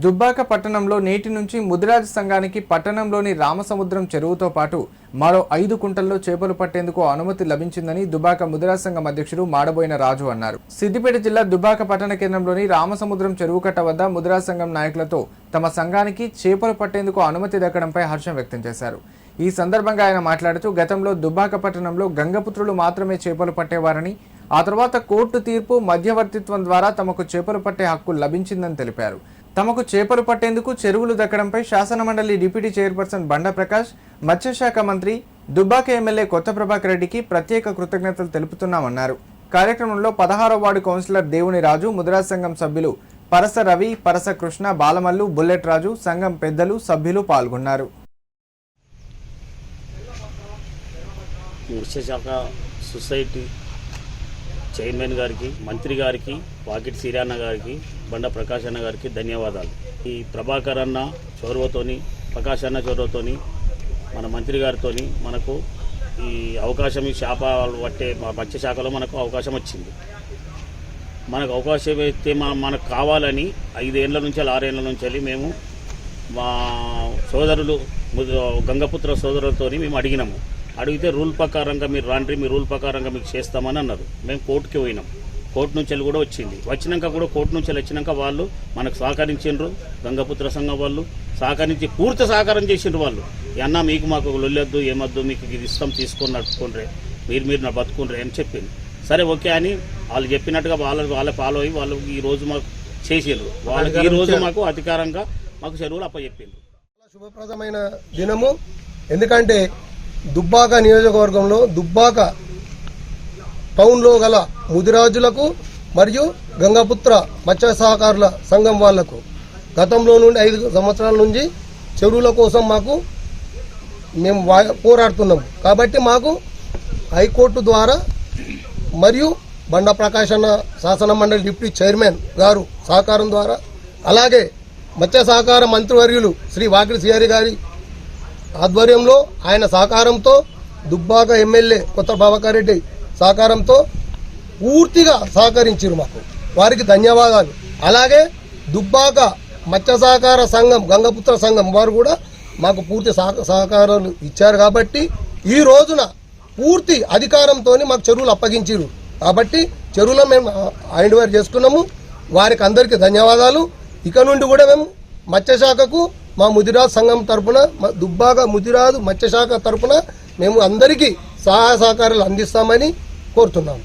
దుబ్బాక పట్టణంలో నేటి నుంచి ముదిరాజ్ సంఘానికి పట్టణంలోని రామసముద్రం చెరువుతో పాటు మరో 5 కుంటల్లో చేపలు పట్టేందుకు అనుమతి లభించిందని దుబ్బాక ముదిరాజ్ సంఘం అధ్యక్షుడు మాడబోయిన రాజు అన్నారు. సిద్దిపేట జిల్లా దుబ్బాక పట్టణ కేంద్రంలోని రామసముద్రం చెరువు కట్ట వద్ద ముదిరాజ్ సంఘం నాయకులతో తమ సంఘానికి చేపలు పట్టేందుకు అనుమతి దక్కడంపై హర్షం వ్యక్తం చేశారు. ఈ సందర్భంగా ఆయన మాట్లాడుతూ గతంలో దుబ్బాక పట్టణంలో గంగపుత్రులు మాత్రమే చేపలు పట్టేవారని, ఆ తర్వాత కోర్టు తీర్పు మధ్యవర్తిత్వం ద్వారా తమకు చేపలు పట్టే హక్కు లభించిందని తెలిపారు. తమకు చేపలు పట్టేందుకు చెరువులు దక్కడంపై శాసనమండలి డిప్యూటీ చైర్పర్సన్ బండ ప్రకాష్, మత్స్యశాఖ మంత్రి దుబ్బాక ఎమ్మెల్యే కొత్త ప్రభాకర్ రెడ్డికి ప్రత్యేక కృతజ్ఞతలు తెలుపుతున్నామన్నారు. కార్యక్రమంలో 16వ వార్డు కౌన్సిలర్ దేవుని రాజు, ముదిరాజ్ సంఘం సభ్యులు పరస రవి, పరస కృష్ణ, బాలమల్లు, బుల్లెట్ రాజు, సంఘం పెద్దలు, సభ్యులు పాల్గొన్నారు. మత్స్యశాఖ సొసైటీ చైర్మన్ గారికి, మంత్రి గారికి, వాకిటి సిరాన్న గారికి, బండ ప్రకాష్ అన్న గారికి ధన్యవాదాలు. ఈ ప్రభాకర్ అన్న చొరవతోని, ప్రకాష్ అన్న చొరవతోని, మన మంత్రి గారితోని మనకు ఈ అవకాశం, ఈ చేపలు పట్టే మత్స్యశాఖలో మనకు అవకాశం వచ్చింది. మనకు అవకాశం అయితే మనకు కావాలని 5 ఏళ్ల నుంచి 6 ఏళ్ల నుంచి మేము మా సోదరులు గంగపుత్ర సోదరులతోని మేము అడిగినాము. అడిగితే రూల్ ప్రకారంగా మీరు రాండ్రి, మీ రూల్ ప్రకారంగా మీకు చేస్తామని అన్నారు. మేము కోర్టుకి పోయినాం. కోర్టు నుంచి కూడా వచ్చింది. వచ్చినాక కూడా కోర్టు నుంచి వచ్చినాక వాళ్ళు మనకు సహకరించిండ్రు. గంగపుత్ర సంఘం వాళ్ళు సహకరించి పూర్తి సహకారం చేసిండ్రు. వాళ్ళు అన్నా మీకు మాకు లొల్లొద్దు, ఏమొద్దు, మీకు ఇది ఇష్టం తీసుకొని నడుచుకుండ్రే, మీరు నా బతుకుండ్రే అని చెప్పింది. సరే ఓకే అని వాళ్ళు చెప్పినట్టుగా వాళ్ళ ఫాలో అయ్యి వాళ్ళు ఈ రోజు మాకు చేసిండ్రు. వాళ్ళకి ఈ రోజు మాకు అధికారంగా మాకు చెరువులు అప్పచెప్పిండ్రు. శుభప్రదమైన దినము. ఎందుకంటే దుబ్బాక నియోజకవర్గంలో దుబ్బాక టౌన్లో గల ముదిరాజులకు మరియు గంగపుత్ర మత్స్య సహకారుల సంఘం వాళ్లకు గతంలో నుండి 5 సంవత్సరాల నుంచి చెరువుల కోసం మేము పోరాడుతున్నాము. కాబట్టి మాకు హైకోర్టు ద్వారా మరియు బండ ప్రకాష్ అన్న శాసన మండలి డిప్యూటీ చైర్మన్ గారు సహకారం ద్వారా, అలాగే మత్స్య సహకార మంత్రివర్యులు శ్రీ వాకిటి సిఆర్ గారి ఆధ్వర్యంలో, ఆయన సహకారంతో, దుబ్బాక ఎమ్మెల్యే కొత్త ప్రభాకర్ రెడ్డి సహకారంతో పూర్తిగా సహకరించారు మాకు. వారికి ధన్యవాదాలు. అలాగే దుబ్బాక మత్స్య సహకార సంఘం, గంగపుత్ర సంఘం వారు కూడా మాకు పూర్తి సహకారాలు ఇచ్చారు. కాబట్టి ఈ రోజున పూర్తి అధికారంతో మాకు చెరువులు అప్పగించారు. కాబట్టి చెరువులో మేము హ్యాండ్ ఓవర్ చేసుకున్నాము. వారికి అందరికీ ధన్యవాదాలు. ఇక నుండి కూడా మేము మత్స్యశాఖకు మా ముదిరాజ్ సంఘం తరఫున, దుబ్బాక ముదిరాజు మత్స్యశాఖ తరఫున మేము అందరికీ సహాయ సహకారాలు అందిస్తామని కోరుతున్నాము.